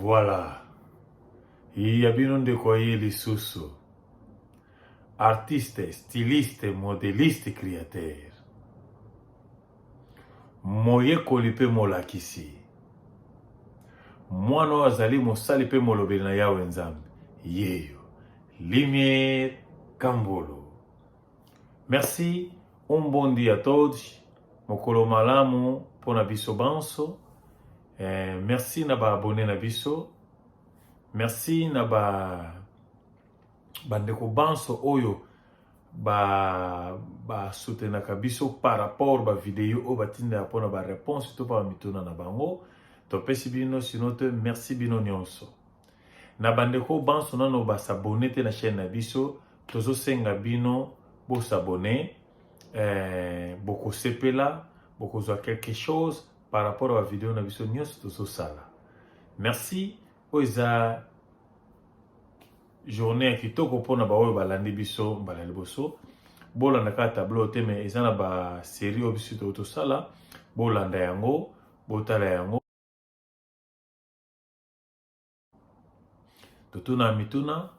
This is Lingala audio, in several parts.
Voilà. Il y a bien de quoi les sous. Artiste, styliste, modéliste, créateur. Moye kolipe molakisi. Mwana azali mosali pe molobeli na yawe nzambe. Yeyo. Lumière Kambolo. Merci. Un bon dia a todos. Mokolo malamu pona biso banso. Merci na ba abonné na biso. Merci na bandeko banso oyo ba soutenaka biso par rapport ba vidéo o batinda pona ba réponse to pa mituna na bango. To pesi bino sinote merci bino nyonso. Na bandeko banso nano ba s'abonner te na chaîne na biso. Tozo senga bino bo s'abonner. Boko sepela, boko zwa quelque chose par rapport à la vidéo na biso nyonso tozo sala. Merci. Oza journée kitoko pona ba oyo balandi biso mbala liboso. Bolanda ka tableau te mais ezana ba série o biso to sala. Bolanda yango, botala yango. Totuna mituna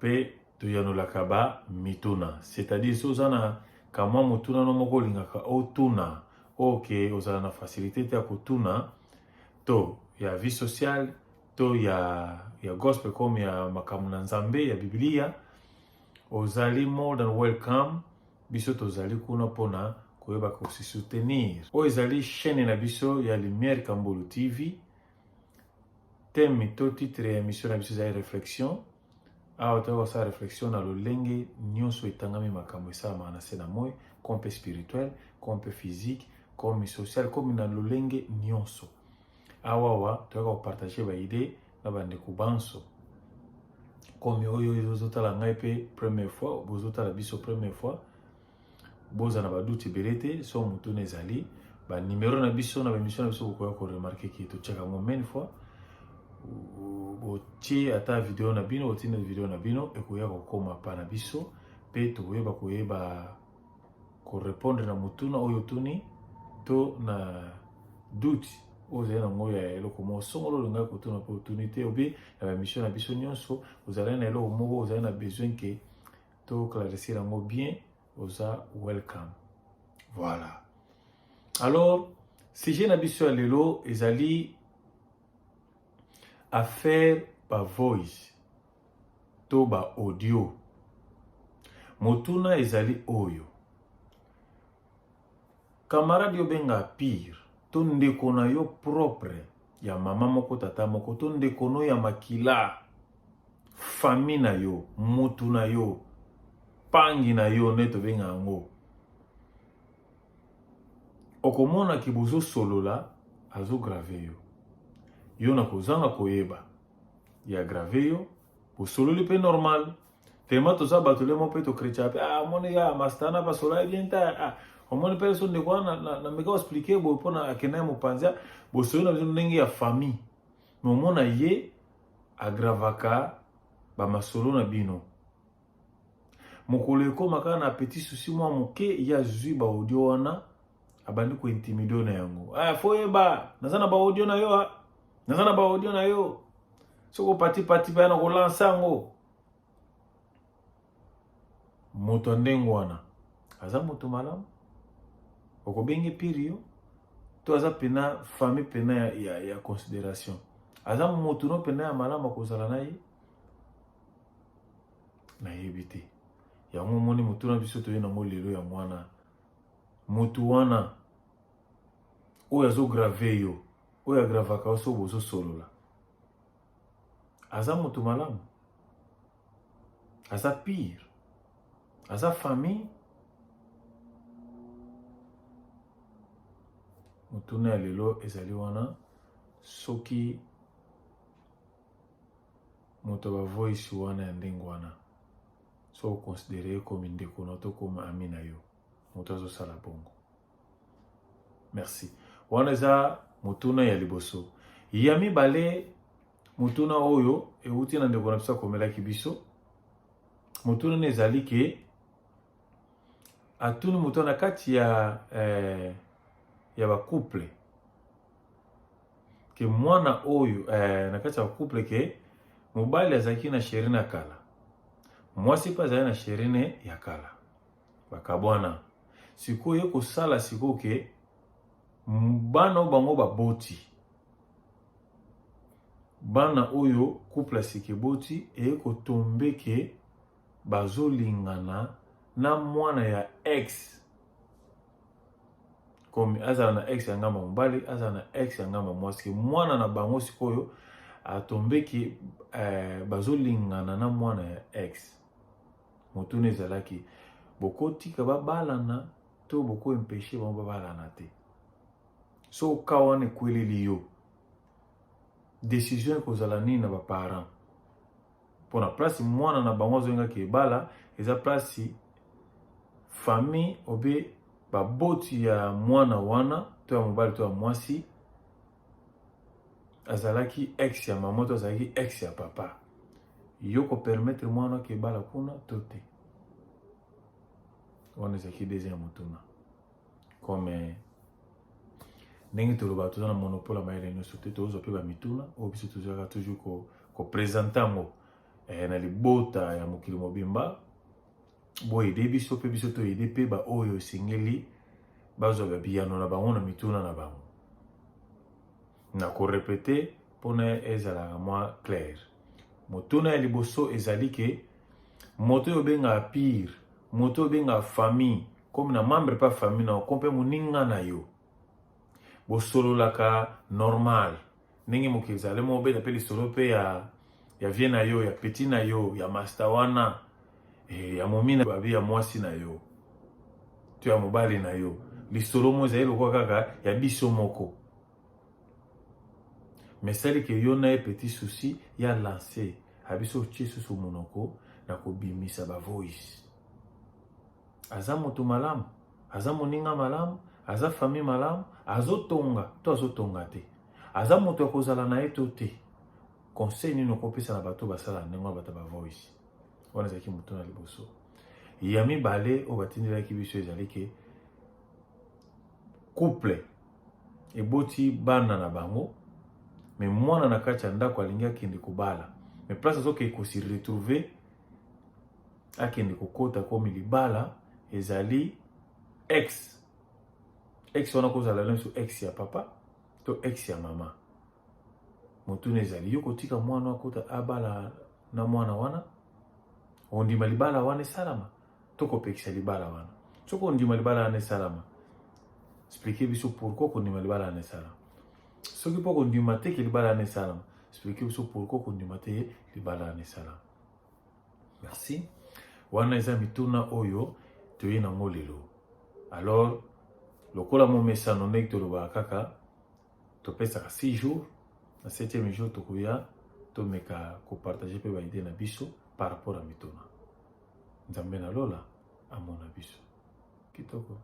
pe toyanolaka ba mituna. C'est-à-dire sozana kamwa mutuna no moko lingaka otuna. Ok, ozala na facilité te ya kotuna. To ya vie sociale, to ya gospel comme ya makambo na nzambe ya Biblia. Ozali more than welcome. Biso tozali kuna pona koyeba ko si soutenir. O ezali chaîne na biso ya Lumière Kambolo TV. Thème to titre ya émission na biso za réflexion. Awa sa réflexion na lolenge nyonso etangami makambo esala na se na moi, comme spirituel, comme physique, comme social, comme na lolenge nyonso. Awa toka partager ba idée na bandeko banso. Comme oyo ezotala ngai pe première fois, bozotala biso première fois. Boza na baduti belete so mutu nezali ba numéro na biso na ba émission na biso ko remarquer ki to cheka mo many fois. Botie ata video na bino, botie na video na bino ekoya kokoma pa na biso pe koyeba ko répondre na mutuna oyo tuni to na doute oza na ngoya eloko mo songolo nga ko tuna opportunité obi na mission na biso nyonso ozala na eloko moko ozala na besoin que to clarifier ngo bien oza welcome. Voilà. Alors sujet na biso ya lelo ezali affaire ba voice to ba audio. Motuna ezali oyo. Camarade yo benga pire. To ndeko na yo propre ya mama moko tata moko. To ndeko no ya makila. Famille na yo. Mutu na yo. Pangi na yo neto benga ango. Okomona ki bozo solola azo grave yo. Yo na kozanga koyeba ya grave yo po solo li pe normal tema to za batule mo pe to chrétien pe moni ya mastana pa solo bien ta moni pe so de kwa na meka expliquer bo pona akena mo panza bo solo na ndenge ya famille no mona ye agravaka ba masolo na bino mokolo ko maka na petit souci mo moke ya zui ba audio wana abandi ko intimido na yango foyeba nazana ba audio na yo nazana ba audio na yo soko pati pa na kolansa ngo moto ndengo wana aza moto malamu okobenge pirio to aza pena famille pena ya considération aza moto no pena ya malamu kozala na ye na yebite ya moni moto na biso to ye na ngo lelo ya mwana moto wana oyo azo grave yo oyo agravaka oso bozo solola aza moto malamu aza pire aza famille motuna ya lelo ezali wana soki moto ba voice wana ya ndenge wana so considéré comme ndeko na to comme ami na yo moto azo sala bongo. Merci. Wana eza motuna ya liboso. Ya mibale motuna oyo euti na ndeko na biso komela kibiso. Motuna nezali ke atuni motuna kati ya ba couple. ke mwana oyo na kati ya couple ke mobali azalaki na sherine ya kala, mwasi mpe azali na sherine ya kala, bakabwana. Sikoyo kosala sikoyo ke bana oyo bango baboti, bana oyo couple asiki boti kotombe ke bazolingana na mwana ya ex, comme azala na ex ya ngamba mobali, azala na ex ya ngamba mwasi, mwana na bango sikoyo atombe ke bazolingana na mwana ya ex. Motuna ezalaki bokotika babalana to boko empêcher bango babalana te. So kawane kweleli yo décision kozala nini na baparent pona place mwana na bango zonga ke bala eza place famille obe baboti ya mwana wana to ya mobali to ya mwasi azalaki ex ya maman to azalaki ex ya papa, yo ko permettre mwana ke bala kuna to te. Wana ezalaki deuxième motuna. Comme ndenge toloba toza na monopole ya mayele nyonso te, tozwa mpe bamituna oyo biso tozwaka toujours kopresente yango na libota ya mokili mobimba, boyede biso mpe biso toyede mpe baoyo esengeli bazwa babiyano na bango na mituna na bango. Na korepete mpona ezalaka mwa clair. Motuna ya liboso ezali ke moto oyo obengaka pire, moto oyo obengaka famille comme na membre pa famille na okompe moninga na yo bosololaka normal ndenge mokili ezali mo obeta mpe lisolo mpe ya vie na yo, ya petit na yo, ya master wana, ya momina babi ya mwasi na yo to ya mobali na yo, lisolo mo ezali lokwa kaka ya biso moko. Mesali ke yo na ye petit souci ya lancer abiso tie susu monoko na kobimisa ba voice. Aza moto malamu, aza moninga malamu, aza famille malamu, azotonga to azotonga te, aza moto akozala na ye to te. Conseil nini okopesa na bato basala ndenge wana bata ba voice. Wana ezalaki moto na liboso. Ya mibale oyo batindelaki biso ezali ke couple eboti bana na bango, me mwana na kati ya ndako alingi akende kobala, me place azoke kosi retrouver akende kokota komi libala ezali ex wana kozala lenso ex ya papa to ex ya mama. Motuna ezali yo kotika mwana akota abala na mwana wana, ondima libala wana esalama to kopekisa libala wana. Soko ondima libala wana esalama, expliquer biso pourquoi kondima libala wana esalama. Soki po kondima te ke libala wana esalama, expliquer biso pourquoi kondima te libala wana esalama. Merci. Wana eza mituna oyo toye nango lelo. Alors lokola mo mesano ndenge toloba kaka topesaka 6 jours, na 7e jour tokoya tomeka kopartager pe baide na biso par rapport à mituna. Nzambe na lola amona biso kitoko.